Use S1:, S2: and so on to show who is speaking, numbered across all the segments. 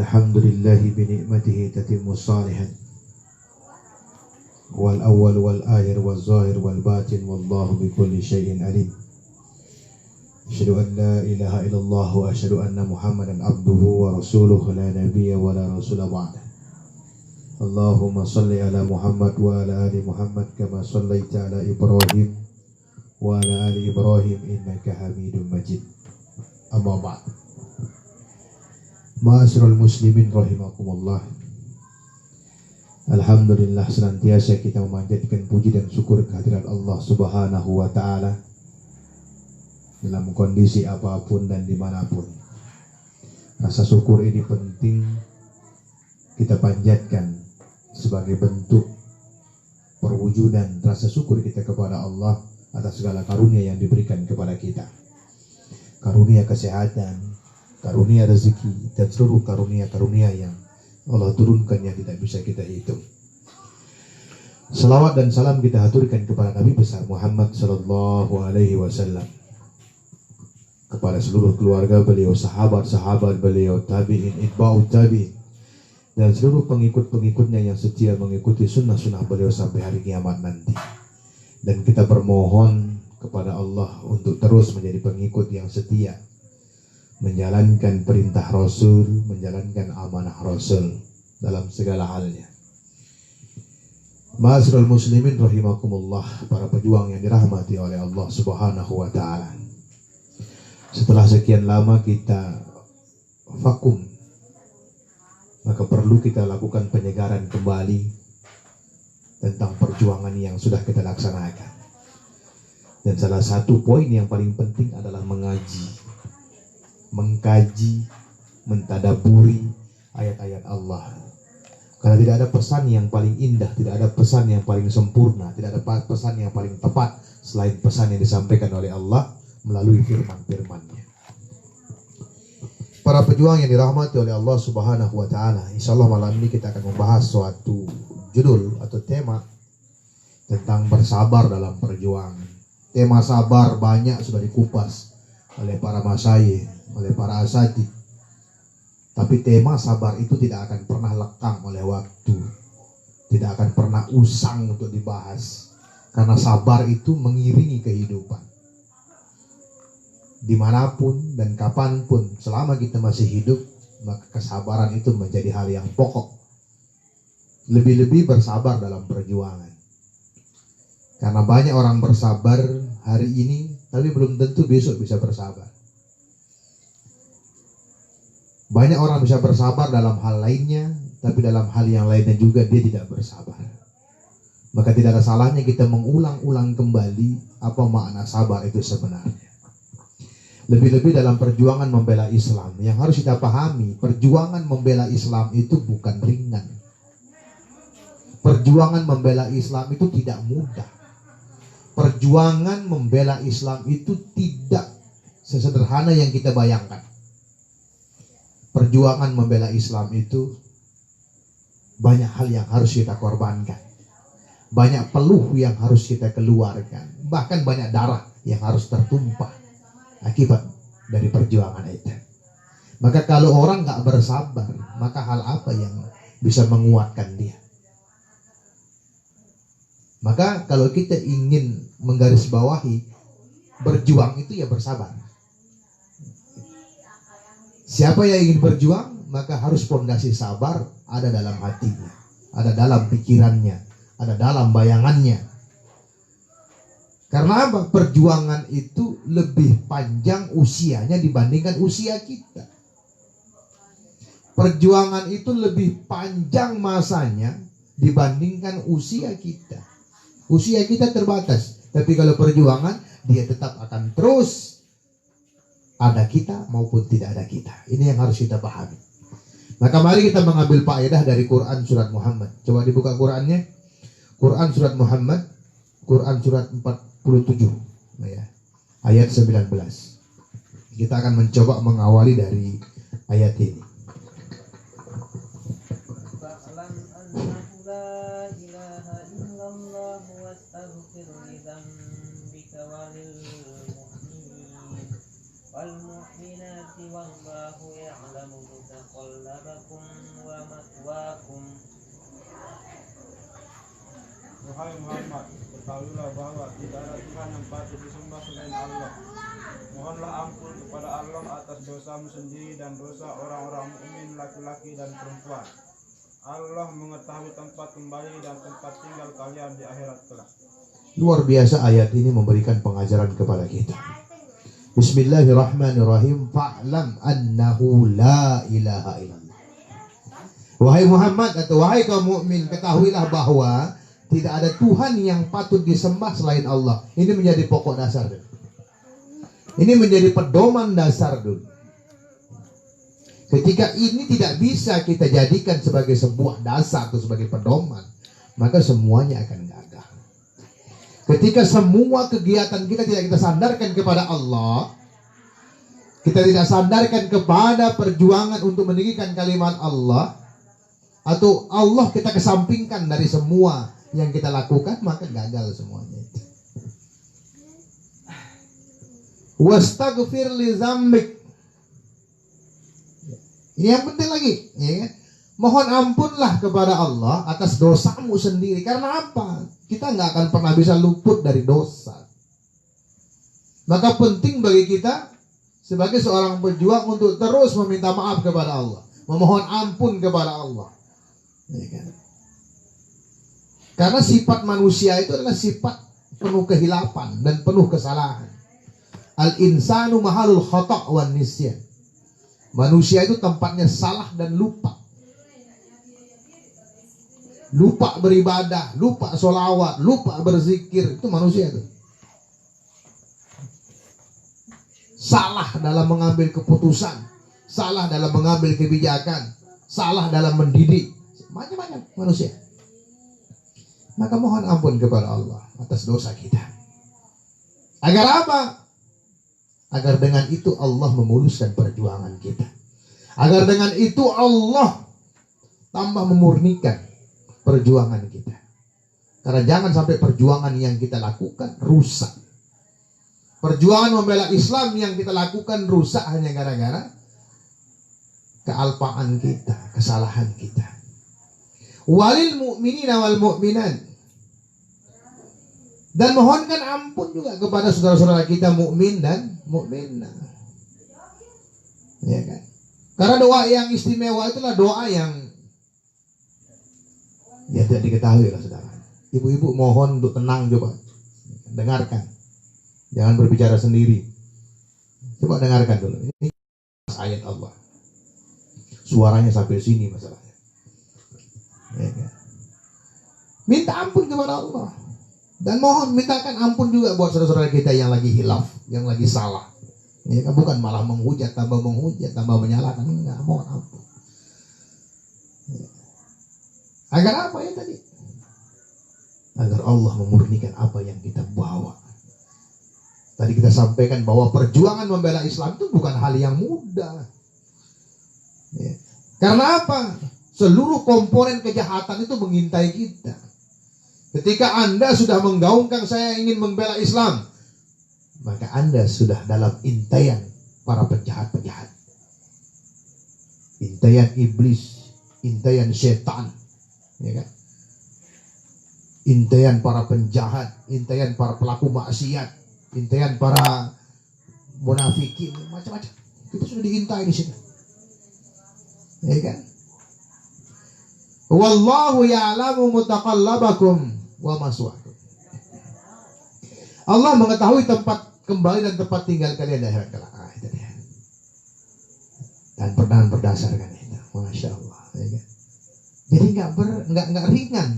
S1: Alhamdulillahi binikmatihi tatimmu salihan. Wal awwal wal akhir wal zahir wal batin wallahu bikulli syai'in alim. Asyhadu an la ilaha illallah wa asyhadu anna Muhammadan abduhu wa rasuluhu la nabiyya wa la rasula ba'da. Allahumma salli ala Muhammad wa ala ali Muhammad kama sallaita ala Ibrahim wa ala ali Ibrahim innaka Hamidum Majid. Amma ba'd. Ma'asyiral muslimin rahimakumullah. Alhamdulillah, senantiasa kita memanjatkan puji dan syukur kehadirat Allah Subhanahu wa ta'ala dalam kondisi apapun dan dimanapun. Rasa syukur ini penting kita panjatkan sebagai bentuk perwujudan rasa syukur kita kepada Allah atas segala karunia yang diberikan kepada kita. Karunia kesehatan, karunia rezeki, dan seluruh karunia-karunia yang Allah turunkan yang tidak bisa kita hitung. Salawat dan salam kita haturkan kepada Nabi besar Muhammad sallallahu alaihi wasallam, kepada seluruh keluarga beliau, sahabat-sahabat beliau, tabi'in, itba'ut tabi'in, dan seluruh pengikut-pengikutnya yang setia mengikuti sunnah-sunnah beliau sampai hari kiamat nanti. Dan kita bermohon kepada Allah untuk terus menjadi pengikut yang setia, menjalankan perintah Rasul, menjalankan amanah Rasul dalam segala halnya. Ma'asyiral muslimin rahimakumullah, para pejuang yang dirahmati oleh Allah Subhanahu wa ta'ala. Setelah sekian lama kita vakum, maka perlu kita lakukan penyegaran kembali tentang perjuangan yang sudah kita laksanakan. Dan salah satu poin yang paling penting adalah mengkaji, mentadaburi ayat-ayat Allah. Karena tidak ada pesan yang paling indah, tidak ada pesan yang paling sempurna, tidak ada pesan yang paling tepat selain pesan yang disampaikan oleh Allah melalui firman-firman-Nya. Para pejuang yang dirahmati oleh Allah Subhanahu wa ta'ala, insyaallah malam ini kita akan membahas suatu judul atau tema tentang bersabar dalam perjuangan. Tema sabar banyak sudah dikupas oleh para masyayikh, oleh para asatidz. Tapi tema sabar itu tidak akan pernah lekang oleh waktu, tidak akan pernah usang untuk dibahas, karena sabar itu mengiringi kehidupan. Dimanapun dan kapanpun selama kita masih hidup, maka kesabaran itu menjadi hal yang pokok. Lebih-lebih bersabar dalam perjuangan, karena banyak orang bersabar hari ini tapi belum tentu besok bisa bersabar. Banyak orang bisa bersabar dalam hal lainnya, tapi dalam hal yang lainnya juga dia tidak bersabar. Maka tidak ada salahnya kita mengulang-ulang kembali apa makna sabar itu sebenarnya. Lebih-lebih dalam perjuangan membela Islam, yang harus kita pahami, perjuangan membela Islam itu bukan ringan. Perjuangan membela Islam itu tidak mudah. Perjuangan membela Islam itu tidak sesederhana yang kita bayangkan. Perjuangan membela Islam itu banyak hal yang harus kita korbankan, banyak peluh yang harus kita keluarkan, bahkan banyak darah yang harus tertumpah akibat dari perjuangan itu. Maka kalau orang gak bersabar, maka hal apa yang bisa menguatkan dia? Maka kalau kita ingin menggarisbawahi berjuang itu ya bersabar. Siapa yang ingin berjuang, maka harus fondasi sabar ada dalam hatinya, ada dalam pikirannya, ada dalam bayangannya. Karena apa? Perjuangan itu lebih panjang usianya dibandingkan usia kita. Perjuangan itu lebih panjang masanya dibandingkan usia kita. Usia kita terbatas, tapi kalau perjuangan dia tetap akan terus ada kita maupun tidak ada kita. Ini yang harus kita pahami. Maka mari kita mengambil faedah dari Quran surat Muhammad. Coba dibuka Qurannya. Quran surat Muhammad, Quran surat 47 ya, ayat 19. Kita akan mencoba mengawali dari ayat ini.
S2: والمؤمنات والله يعلم متقلبكم ومثواكم.
S3: Wahai Muhammad, ketahuilah bahwa tidak ada Tuhan yang patut disembah selain Allah. Mohonlah ampun kepada Allah atas dosamu sendiri dan dosa orang-orang mukmin laki-laki dan perempuan. Allah mengetahui tempat kembali dan tempat tinggal kalian di akhirat kelak.
S1: Luar biasa ayat ini memberikan pengajaran kepada kita. Bismillahirrahmanirrahim. Fa'lam annahu la ilaha illallah. Wahai Muhammad atau wahai kaum mukmin, ketahuilah bahwa tidak ada Tuhan yang patut disembah selain Allah. Ini menjadi pokok dasar. Ini menjadi pedoman dasar dulu. Ketika ini tidak bisa kita jadikan sebagai sebuah dasar atau sebagai pedoman, maka semuanya akan gagal. Ketika semua kegiatan kita tidak kita sandarkan kepada Allah, kita tidak sandarkan kepada perjuangan untuk meninggikan kalimat Allah, atau Allah kita kesampingkan dari semua yang kita lakukan, maka gagal semuanya. Wastaghfir li dzambik. Ini yang penting lagi, ya kan? Mohon ampunlah kepada Allah atas dosamu sendiri. Karena apa? Kita nggak akan pernah bisa luput dari dosa. Maka penting bagi kita sebagai seorang pejuang untuk terus meminta maaf kepada Allah, memohon ampun kepada Allah, ya kan? Karena sifat manusia itu adalah sifat penuh kehilapan dan penuh kesalahan. Al-insanu mahalul khata' wan nisyan. Manusia itu tempatnya salah dan lupa. Lupa beribadah, lupa sholawat, lupa berzikir. Itu manusia itu. Salah dalam mengambil keputusan, salah dalam mengambil kebijakan, salah dalam mendidik. Macam-macam manusia. Maka mohon ampun kepada Allah atas dosa kita. Agar apa? Agar dengan itu Allah memuluskan perjuangan kita. Agar dengan itu Allah tambah memurnikan perjuangan kita. Karena jangan sampai perjuangan yang kita lakukan rusak. Perjuangan membela Islam yang kita lakukan rusak hanya gara-gara kealpaan kita, kesalahan kita. Walil mu'minina wal mu'minat. Dan mohonkan ampun juga kepada saudara-saudara kita mukmin dan mukminah. Ya kan? Karena doa yang istimewa itulah doa yang ya tidak diketahui lah saudara. Ibu-ibu mohon untuk tenang, coba dengarkan. Jangan berbicara sendiri. Coba dengarkan dulu. Ini ayat Allah. Suaranya sampai sini masalahnya. Ya kan? Minta ampun kepada Allah. Dan mohon mintakan ampun juga buat saudara-saudara kita yang lagi hilaf, yang lagi salah. Ya kan, bukan malah menghujat, tambah menyalahkan. Enggak, mohon ampun. Ya. Agar apa ya tadi? Agar Allah memurnikan apa yang kita bawa. Tadi kita sampaikan bahwa perjuangan membela Islam itu bukan hal yang mudah. Ya. Karena apa? Seluruh komponen kejahatan itu mengintai kita. Ketika Anda sudah menggaungkan saya ingin membela Islam, maka Anda sudah dalam intaian para penjahat-penjahat. Intaian iblis, intaian setan, ya kan? Intaian para penjahat, intaian para pelaku maksiat, intaian para munafikin, macam-macam. Kita sudah diintai di sini. Ya kan? Wallahu ya'lamu mutaqallabakum wa maswaakum. Allah mengetahui tempat kembali dan tempat tinggal kalian di akhirat kelak. Itu dia. Dan pedoman berdasarkan itu. Masya Allah. Ya kan? Jadi nggak ringan.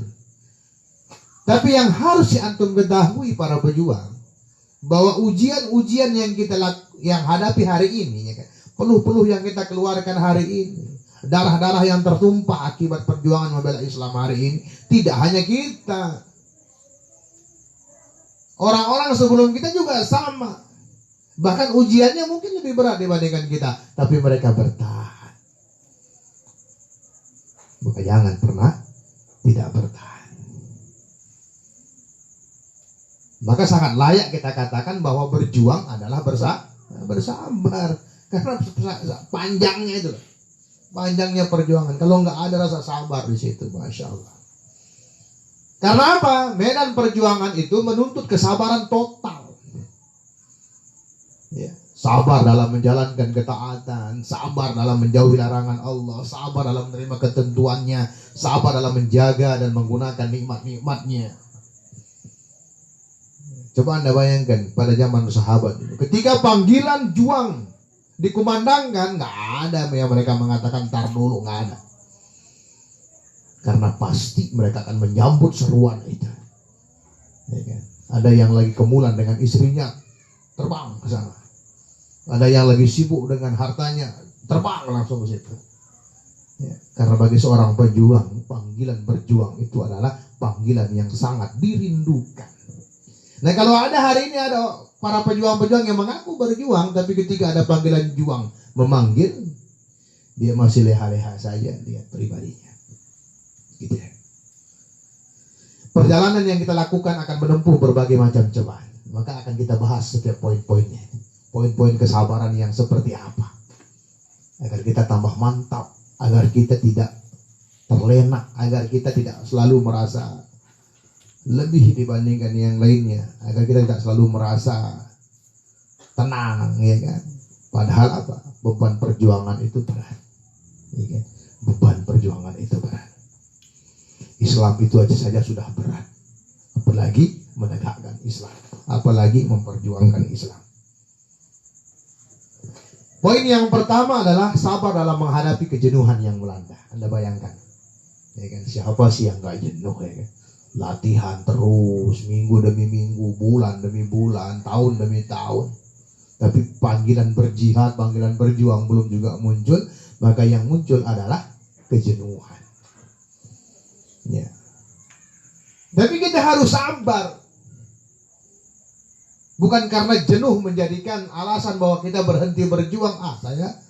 S1: Tapi yang harus antum ketahui para pejuang, bahwa ujian-ujian yang kita yang hadapi hari ini, ya kan? Peluh-peluh yang kita keluarkan hari ini, darah-darah yang tertumpah akibat perjuangan membela Islam hari ini, tidak hanya kita. Orang-orang sebelum kita juga sama. Bahkan ujiannya mungkin lebih berat dibandingkan kita, tapi mereka bertahan. Maka jangan pernah tidak bertahan. Maka sangat layak kita katakan bahwa berjuang adalah bersabar. Karena panjangnya itu, panjangnya perjuangan. Kalau nggak ada rasa sabar di situ, Masya Allah. Karena apa? Medan perjuangan itu menuntut kesabaran total. Ya, sabar dalam menjalankan ketaatan, sabar dalam menjauhi larangan Allah, sabar dalam menerima ketentuannya, sabar dalam menjaga dan menggunakan nikmat-nikmatnya. Coba Anda bayangkan pada zaman sahabat itu, ketika panggilan juang dikumandangkan, nggak ada yang mereka mengatakan tar dulu, nggak ada. Karena pasti mereka akan menyambut seruan itu. Ya kan? Ada yang lagi kemulan dengan istrinya, terbang ke sana. Ada yang lagi sibuk dengan hartanya, terbang langsung ke situ. Ya, karena bagi seorang pejuang, panggilan berjuang itu adalah panggilan yang sangat dirindukan. Nah, kalau ada hari ini ada para pejuang-pejuang yang mengaku berjuang, tapi ketika ada panggilan juang memanggil, dia masih leha-leha saja lihat pribadinya. Gitu ya. Perjalanan yang kita lakukan akan menempuh berbagai macam cobaan. Maka akan kita bahas setiap poin-poinnya. Poin-poin kesabaran yang seperti apa. Agar kita tambah mantap. Agar kita tidak terlena. Agar kita tidak selalu merasa lebih dibandingkan yang lainnya. Agar kita tidak selalu merasa tenang, ya kan. Padahal apa? Beban perjuangan itu berat, ya kan? Beban perjuangan itu berat. Islam itu aja saja sudah berat, apalagi menegakkan Islam, apalagi memperjuangkan Islam. Poin yang pertama adalah sabar dalam menghadapi kejenuhan yang melanda. Anda bayangkan, ya kan, siapa sih yang gak jenuh, ya kan? Latihan terus, minggu demi minggu, bulan demi bulan, tahun demi tahun. Tapi panggilan berjihad, panggilan berjuang belum juga muncul, maka yang muncul adalah kejenuhan. Ya. Tapi kita harus sabar. Bukan karena jenuh menjadikan alasan bahwa kita berhenti berjuang. Saya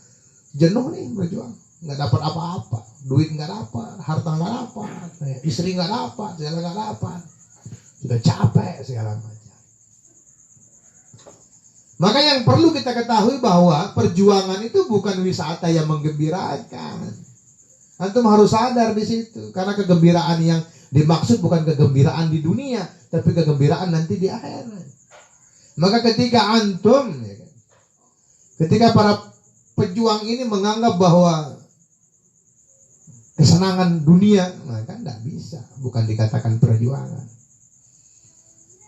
S1: jenuh nih berjuang, nggak dapat apa-apa, duit nggak dapat, harta nggak dapat, istri nggak dapat, segala nggak dapat, sudah capek segala macam. Maka yang perlu kita ketahui bahwa perjuangan itu bukan wisata yang menggembirakan. Antum harus sadar di situ, karena kegembiraan yang dimaksud bukan kegembiraan di dunia, tapi kegembiraan nanti di akhirat. Maka ketika antum, ya kan, ketika para pejuang ini menganggap bahwa kesenangan dunia, maka tidak bisa, bukan dikatakan perjuangan.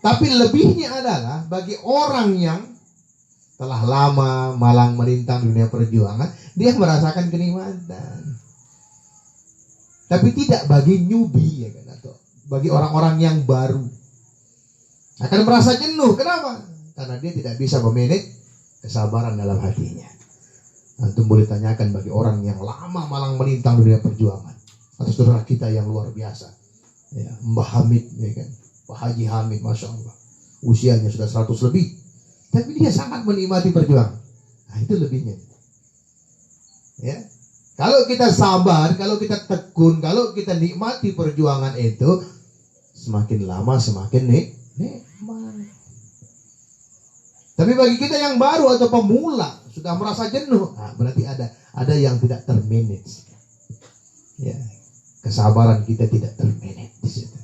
S1: Tapi lebihnya adalah bagi orang yang telah lama malang melintang dunia perjuangan, dia merasakan kenikmatan. Tapi tidak bagi newbie, ya kan, atau bagi orang-orang yang baru akan merasa jenuh. Kenapa? Karena dia tidak bisa memanage kesabaran dalam hatinya. Antum boleh tanyakan bagi orang yang lama malang melintang dunia perjuangan, atau saudara kita yang luar biasa, ya, Mbah Hamid, ya kan, Pak Haji Hamid, Masya Allah, usianya sudah 100 lebih, tapi dia sangat menikmati perjuangan. Nah, itu lebihnya. Ya. Kalau kita sabar, kalau kita tekun, kalau kita nikmati perjuangan itu, semakin lama semakin nikmat. Tapi bagi kita yang baru atau pemula, sudah merasa jenuh, nah, berarti ada yang tidak termanage. Ya, kesabaran kita tidak termanage di situ.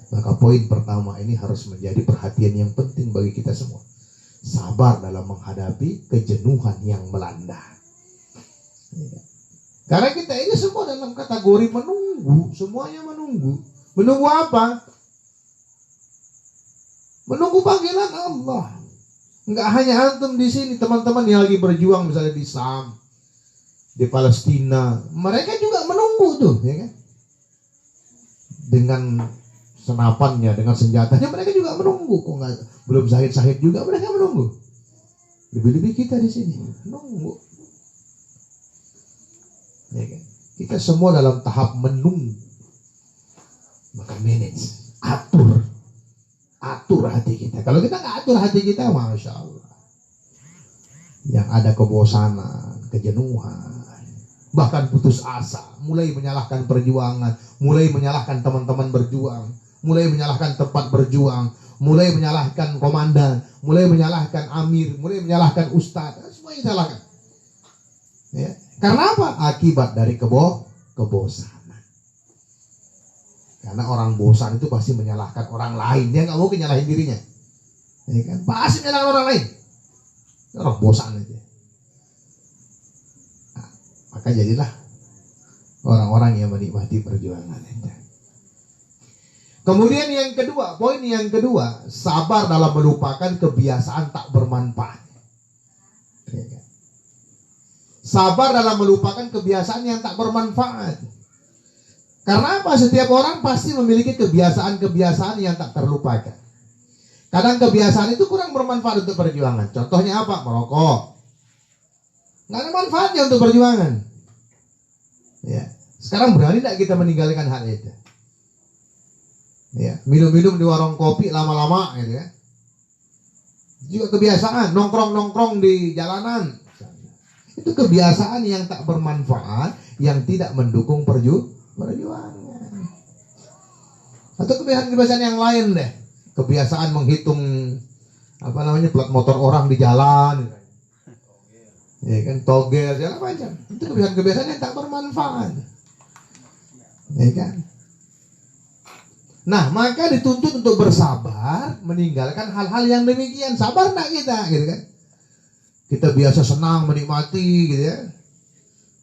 S1: Maka poin pertama ini harus menjadi perhatian yang penting bagi kita semua. Sabar dalam menghadapi kejenuhan yang melanda. Ya. Karena kita ini semua dalam kategori menunggu, semuanya menunggu. Menunggu apa? Menunggu panggilan Allah. Enggak hanya antum di sini, teman-teman yang lagi berjuang misalnya di Syam, di Palestina, mereka juga menunggu tuh, ya kan? Dengan senapannya, dengan senjatanya, mereka juga menunggu. Kok nggak belum syahid-syahid juga, mereka menunggu. Lebih-lebih kita di sini menunggu. Ya kan? Kita semua dalam tahap menunggu. Maka manage, atur hati kita. Kalau kita nggak atur hati kita, Masya Allah, yang ada kebosanan, kejenuhan, bahkan putus asa, mulai menyalahkan perjuangan, mulai menyalahkan teman-teman berjuang, mulai menyalahkan tempat berjuang, mulai menyalahkan komandan, mulai menyalahkan amir, mulai menyalahkan ustadz, semuanya salahkan. Ya. Karena apa? Akibat dari kebosanan. Karena orang bosan itu pasti menyalahkan orang lain, dia nggak mau nyalahin dirinya. Ya kan? Pasti menyalahkan orang lain. Orang bosan aja. Nah, maka jadilah orang-orang yang menikmati perjuangan itu. Kemudian yang kedua, poin yang kedua, sabar dalam melupakan kebiasaan tak bermanfaat. Sabar dalam melupakan kebiasaan yang tak bermanfaat. Karena apa? Setiap orang pasti memiliki kebiasaan-kebiasaan yang tak terlupakan. Kadang kebiasaan itu kurang bermanfaat untuk perjuangan. Contohnya apa? Merokok. Nggak ada manfaatnya untuk perjuangan. Ya. Sekarang berani tidak kita meninggalkan hal itu? Ya, minum-minum di warung kopi lama-lama gitu ya. Juga kebiasaan nongkrong-nongkrong di jalanan. Itu kebiasaan yang tak bermanfaat, yang tidak mendukung perjuangan. Atau kebiasaan-kebiasaan yang lain deh. Kebiasaan menghitung plat motor orang di jalan. Ya kan, togel segala macam. Itu kebiasaan-kebiasaan yang tak bermanfaat. Ya kan? Nah, maka dituntut untuk bersabar, meninggalkan hal-hal yang demikian. Sabar enggak kita, gitu kan? Kita biasa senang menikmati, gitu ya.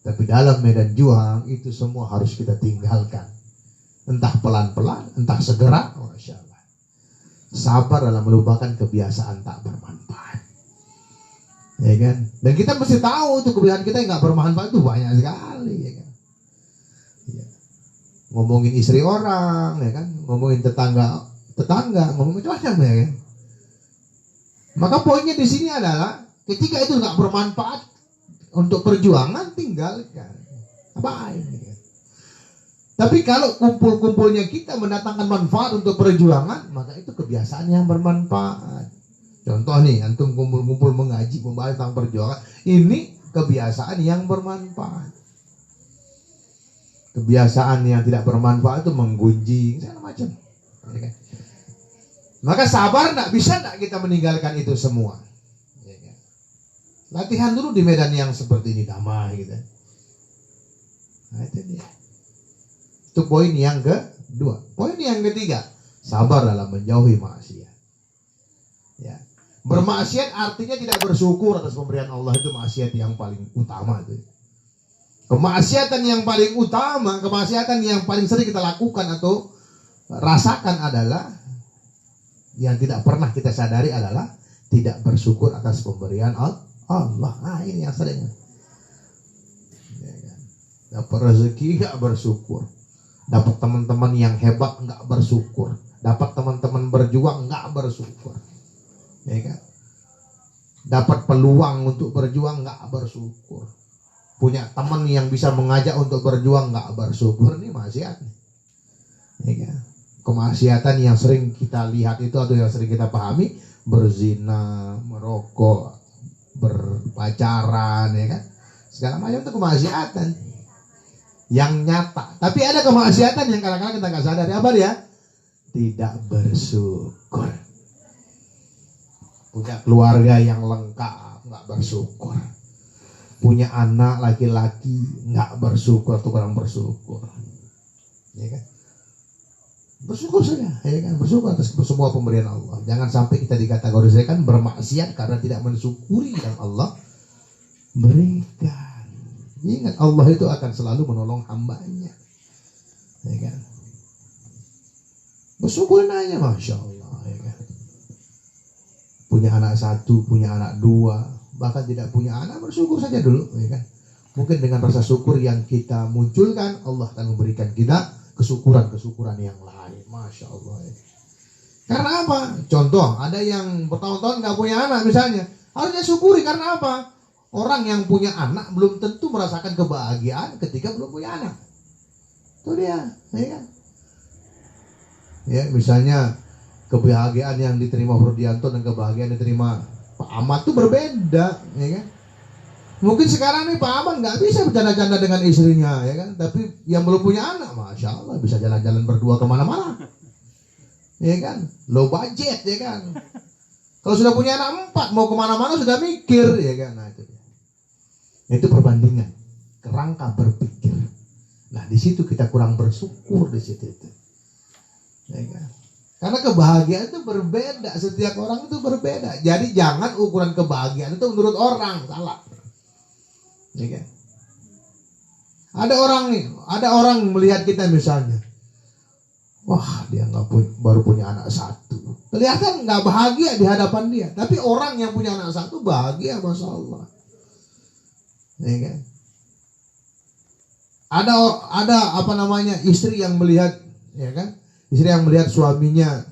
S1: Tapi dalam medan juang itu semua harus kita tinggalkan. Entah pelan-pelan, entah segera. Masya Allah. Sabar dalam melupakan kebiasaan tak bermanfaat. Ya kan? Dan kita mesti tahu tuh kebiasaan kita yang nggak bermanfaat itu banyak sekali, ya kan? Ya. Ngomongin istri orang, ya kan? Ngomongin tetangga, ngomongin macam-macam, ya kan? Maka poinnya di sini adalah ketika itu nggak bermanfaat untuk perjuangan, tinggalkan. Apa ini? Ya? Tapi kalau kumpul-kumpulnya kita mendatangkan manfaat untuk perjuangan, maka itu kebiasaan yang bermanfaat. Contoh nih, antum kumpul-kumpul mengaji, membahas tentang perjuangan, ini kebiasaan yang bermanfaat. Kebiasaan yang tidak bermanfaat itu menggunjing, segala macam. Ya kan? Maka sabar, bisa kita meninggalkan itu semua. Ya kan? Latihan dulu di medan yang seperti ini, damai gitu. Nah, itu dia. Itu poin yang kedua. Poin yang ketiga, sabar dalam menjauhi maksiat. Ya. Bermaksiat artinya tidak bersyukur atas pemberian Allah, itu maksiat yang paling utama itu. Kemaksiatan yang paling utama, kemaksiatan yang paling sering kita lakukan atau rasakan adalah yang tidak pernah kita sadari adalah tidak bersyukur atas pemberian Allah. Nah, ini yang sering. Ya kan? Dapat rezeki nggak bersyukur, dapat teman-teman yang hebat nggak bersyukur, dapat teman-teman berjuang nggak bersyukur. Ya kan? Dapat peluang untuk berjuang nggak bersyukur, punya teman yang bisa mengajak untuk berjuang nggak bersyukur, ini maksiat. Ya kan? Kemaksiatan yang sering kita lihat itu atau yang sering kita pahami, berzina, merokok, berpacaran, ya kan? Segala macam itu kemaksiatan yang nyata. Tapi ada kemaksiatan yang kadang-kadang kita nggak sadari. Apa dia? Tidak bersyukur. Punya keluarga yang lengkap, nggak bersyukur. Punya anak laki-laki, nggak bersyukur atau kurang bersyukur. Ya kan? Bersyukur saja, ya kan? Bersyukur atas semua pemberian Allah. Jangan sampai kita dikategorikan bermaksiat karena tidak mensyukuri yang Allah berikan. Ingat, Allah itu akan selalu menolong hambanya. Ya kan? Bersyukurin aja, Masya Allah. Ya kan? Punya anak satu, punya anak dua, bahkan tidak punya anak, bersyukur saja dulu. Ya kan? Mungkin dengan rasa syukur yang kita munculkan, Allah akan memberikan kita kesyukuran yang lain. Masya Allah. Ya. Karena apa? Contoh, ada yang bertahun-tahun gak punya anak misalnya, harusnya syukuri. Karena apa? Orang yang punya anak belum tentu merasakan kebahagiaan ketika belum punya anak. Itu dia, ya kan? Ya, misalnya kebahagiaan yang diterima Hurdianto dan kebahagiaan yang diterima Pak Ahmad itu berbeda, ya kan? Mungkin sekarang nih Pak Ahmad nggak bisa bercanda-canda dengan istrinya, ya kan? Tapi yang belum punya anak, Masya Allah, bisa jalan-jalan berdua kemana-mana. ya kan? Low budget, ya kan? Kalau sudah punya anak 4, mau kemana-mana sudah mikir, ya kan? Nah, itu dia. Itu perbandingan, kerangka berpikir. Nah, di situ kita kurang bersyukur di situ itu. Ya kan? Karena kebahagiaan itu berbeda, setiap orang itu berbeda. Jadi jangan ukuran kebahagiaan itu menurut orang, salah. Ya kan? Ada orang melihat kita misalnya, wah dia baru punya anak 1. Kelihatan nggak bahagia di hadapan dia. Tapi orang yang punya anak 1 bahagia, masya Allah. Ya kan? Ada istri yang melihat, ya kan? Istri yang melihat suaminya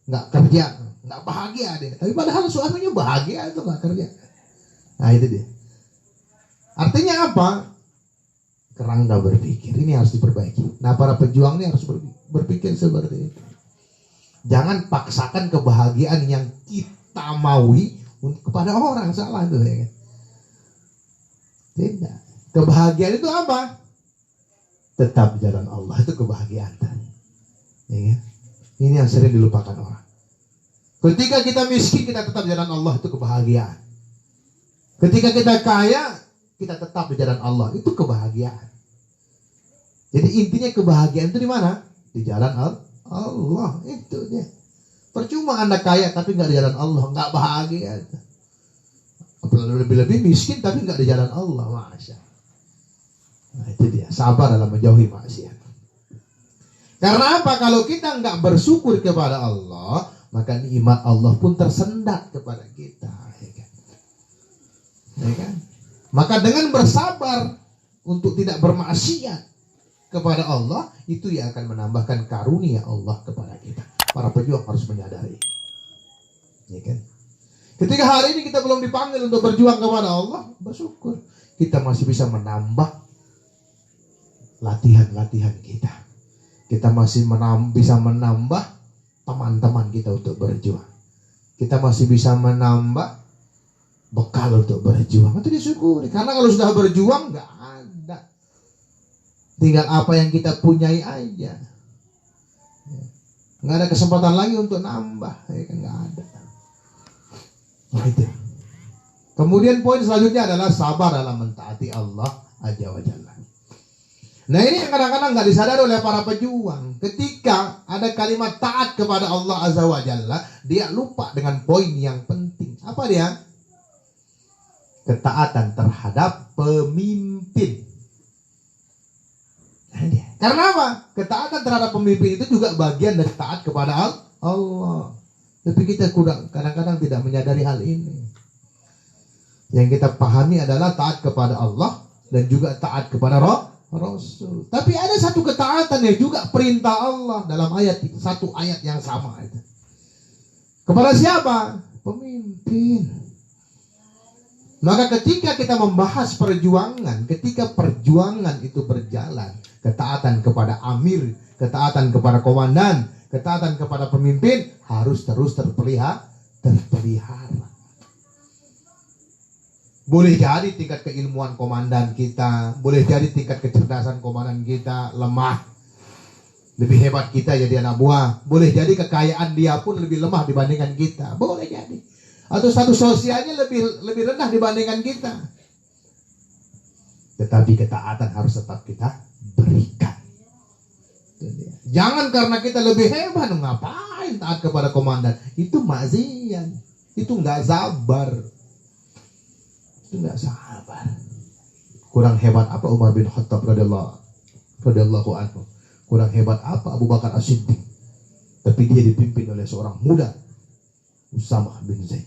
S1: nggak kerja, nggak bahagia dia. Tapi padahal suaminya bahagia itu nggak kerja. Nah itu dia. Artinya apa? Kerangka berpikir ini harus diperbaiki. Nah para pejuang ini harus berpikir seperti itu. Jangan paksakan kebahagiaan yang kita maui kepada orang, salah tuh ya kan? Tidak. Kebahagiaan itu apa? Tetap jalan Allah, itu kebahagiaan. Ya kan? Ini yang sering dilupakan orang. Ketika kita miskin kita tetap jalan Allah, itu kebahagiaan. Ketika kita kaya kita tetap di jalan Allah, itu kebahagiaan. Jadi intinya kebahagiaan itu di mana? Di jalan Allah, itu dia. Percuma Anda kaya tapi nggak di jalan Allah, nggak bahagia. Lebih-lebih miskin tapi nggak di jalan Allah, masya. Nah itu dia, sabar dalam menjauhi maksiat. Karena apa? Kalau kita nggak bersyukur kepada Allah, maka nikmat Allah pun tersendat kepada kita, ya kan? Ya kan? Maka dengan bersabar untuk tidak bermaksiat kepada Allah, itu yang akan menambahkan karunia Allah kepada kita. Para pejuang harus menyadari, ya kan? Ketika hari ini kita belum dipanggil untuk berjuang kepada Allah, bersyukur kita masih bisa menambah latihan-latihan kita. Kita masih bisa menambah teman-teman kita untuk berjuang. Kita masih bisa menambah bekal untuk berjuang. Itu disyukuri. Karena kalau sudah berjuang nggak ada. Tinggal apa yang kita punyai aja. Nggak ada kesempatan lagi untuk nambah. Ya kan, nggak ada. Nah itu. Kemudian poin selanjutnya adalah sabar dalam mentaati Allah Azza wa Jalla. Nah ini yang kadang-kadang nggak disadari oleh para pejuang. Ketika ada kalimat taat kepada Allah Azza wa Jalla, dia lupa dengan poin yang penting. Apa dia? Ketaatan terhadap pemimpin. Nah, dia. Karena apa? Ketaatan terhadap pemimpin itu juga bagian dari taat kepada Allah. Tapi kita kadang-kadang tidak menyadari hal ini. Yang kita pahami adalah taat kepada Allah dan juga taat kepada Rasul. Tapi ada satu ketaatan yang juga perintah Allah dalam satu ayat yang sama itu. Kepada siapa? Pemimpin. Maka ketika kita membahas perjuangan, ketika perjuangan itu berjalan, ketaatan kepada amir, ketaatan kepada komandan, ketaatan kepada pemimpin harus terus terpelihara. Boleh jadi tingkat keilmuan komandan kita, boleh jadi tingkat kecerdasan komandan kita lemah. Lebih hebat kita jadi anak buah. Boleh jadi kekayaan dia pun lebih lemah dibandingkan kita. Boleh jadi. Atau status sosialnya lebih rendah dibandingkan kita. Tetapi ketaatan harus tetap kita berikan. Jangan karena kita lebih hebat, ngapain taat kepada komandan. Itu maksiat. Itu nggak sabar. Itu nggak sabar. Kurang hebat apa Umar bin Khattab radhiyallahu anhu? Kurang hebat apa Abu Bakar As-Siddiq? Tapi dia dipimpin oleh seorang muda, Usamah bin Zaid.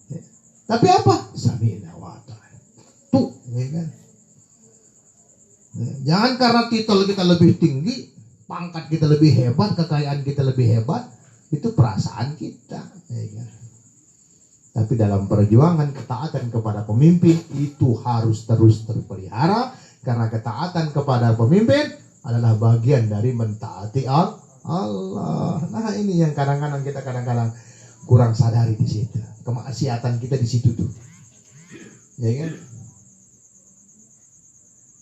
S1: Ya. Tapi apa? Sami'na wa ata'na. Tuh, ya kan? Ya. Jangan karena titel kita lebih tinggi, pangkat kita lebih hebat, kekayaan kita lebih hebat, itu perasaan kita, ya kan? Tapi dalam perjuangan ketaatan kepada pemimpin itu harus terus terpelihara. Karena ketaatan kepada pemimpin adalah bagian dari mentaati Allah. Nah ini yang kadang-kadang kita kurang sadari di situ. Kemaksiatan kita di situ tuh. Ya kan?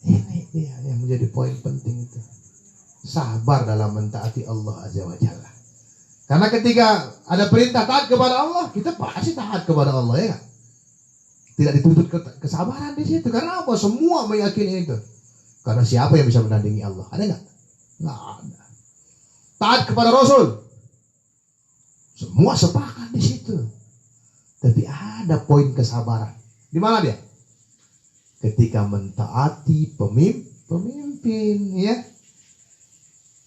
S1: Ini dia yang menjadi poin penting itu. sabar dalam mentaati Allah Azza wa Jalla. Karena ketika ada perintah taat kepada Allah, kita pasti taat kepada Allah, ya. Tidak dituntut kesabaran di situ. Karena apa? Semua meyakini itu. Karena siapa yang bisa menandingi Allah? Ada nggak? Nggak ada. Taat kepada Rasul, semua sepakat di situ. Tapi ada poin kesabaran. Di mana dia? Ketika mentaati pemimpin, ya.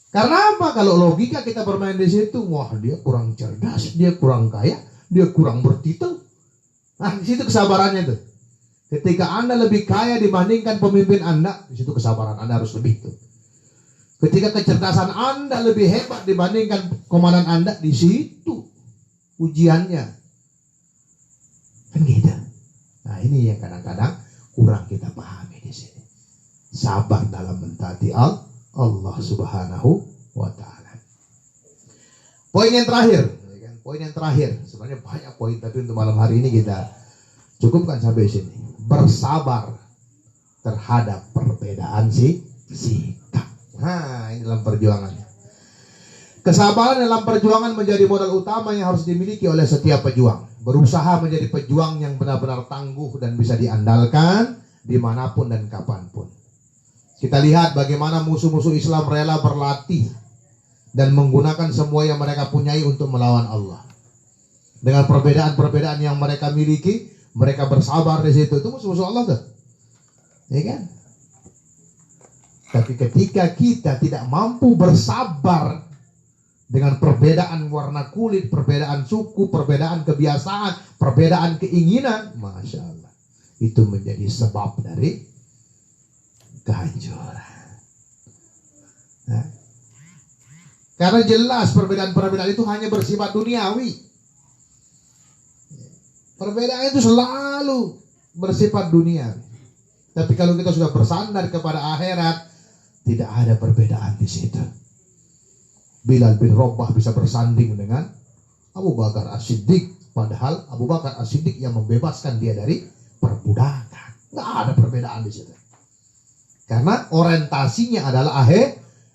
S1: Karena apa? Kalau logika kita bermain di situ, wah dia kurang cerdas, dia kurang kaya, dia kurang bertitel. Nah, di situ kesabarannya tuh. Ketika Anda lebih kaya dibandingkan pemimpin Anda, di situ kesabaran Anda harus lebih tuh. Ketika kecerdasan Anda lebih hebat dibandingkan komandan Anda, di situ ujiannya. Kan gitu. Nah, ini yang kadang-kadang kurang kita pahami di sini. Sabar dalam mentaati Allah Subhanahu wa Ta'ala. Poin yang terakhir. Poin yang terakhir, sebenarnya banyak poin, tapi untuk malam hari ini kita cukupkan sampai sini. Bersabar terhadap perbedaan sikap. Nah, ini dalam perjuangan. Kesabaran dalam perjuangan menjadi modal utama yang harus dimiliki oleh setiap pejuang. Berusaha menjadi pejuang yang benar-benar tangguh dan bisa diandalkan dimanapun dan kapanpun. Kita lihat bagaimana musuh-musuh Islam rela berlatih dan menggunakan semua yang mereka punyai untuk melawan Allah. Dengan perbedaan-perbedaan yang mereka miliki, mereka bersabar di situ. Itu musuh-musuh Allah tuh. Ya kan? Tapi ketika kita tidak mampu bersabar dengan perbedaan warna kulit, perbedaan suku, perbedaan kebiasaan, perbedaan keinginan, Masya Allah, itu menjadi sebab dari kehancuran. Nah, karena jelas perbedaan-perbedaan itu hanya bersifat duniawi. Perbedaan itu selalu bersifat duniawi. Tapi kalau kita sudah bersandar kepada akhirat, tidak ada perbedaan di situ. Bilal bin Rabah bisa bersanding dengan Abu Bakar As-Siddiq, padahal Abu Bakar As-Siddiq yang membebaskan dia dari perbudakan. Nggak ada perbedaan di situ. Karena orientasinya adalah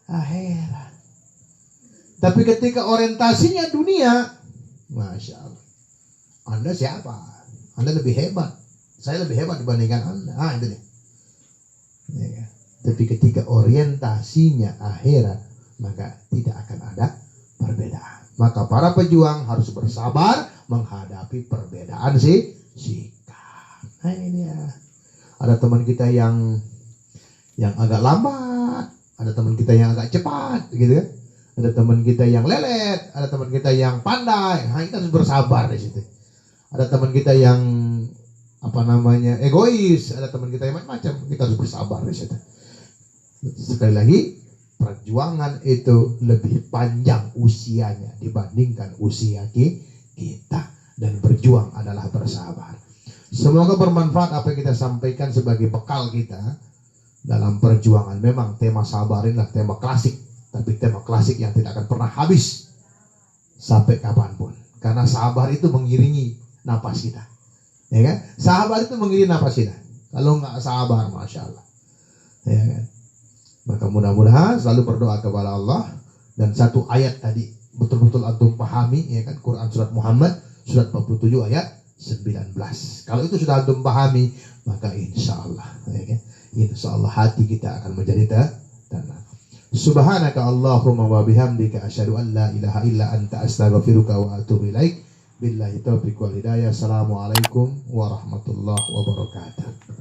S1: akhirat. Tapi ketika orientasinya dunia, Masya Allah, Anda siapa? Anda lebih hebat. Saya lebih hebat dibandingkan Anda. Ah, itu nih. Ya. Tapi ketika orientasinya akhirat, maka tidak akan ada perbedaan. Maka para pejuang harus bersabar menghadapi perbedaan sikap. Nah, ini ya. Ada teman kita yang agak lambat, ada teman kita yang agak cepat, gitu kan? Ada teman kita yang lelet, ada teman kita yang pandai. Nah, kita harus bersabar di situ. Ada teman kita yang egois, ada teman kita yang macam-macam. Kita harus bersabar di situ. Sekali lagi, perjuangan itu lebih panjang usianya dibandingkan usia kita, dan berjuang adalah bersabar. Semoga bermanfaat apa yang kita sampaikan sebagai bekal kita dalam perjuangan. Memang tema sabar inilah tema klasik, tapi tema klasik yang tidak akan pernah habis sampai kapanpun. Karena sabar itu mengiringi napas kita, ya kan? Sabar itu mengiringi napas kita. Kalau nggak sabar, Masya Allah, ya kan? Maka mudah-mudahan selalu berdoa kepada Allah. Dan satu ayat tadi betul-betul antum pahami, ya kan? Quran surat Muhammad surat 47 ayat 19. Kalau itu sudah antum pahami, maka insya Allah, ya kan? Insya Allah hati kita akan menjadi tenang. Subhanaka Allahumma wa bihamdika asyhadu an la ilaha illa anta astaghfiruka wa atubu ilaik. Billahi taufiq wal hidayah. Assalamualaikum warahmatullahi wabarakatuh.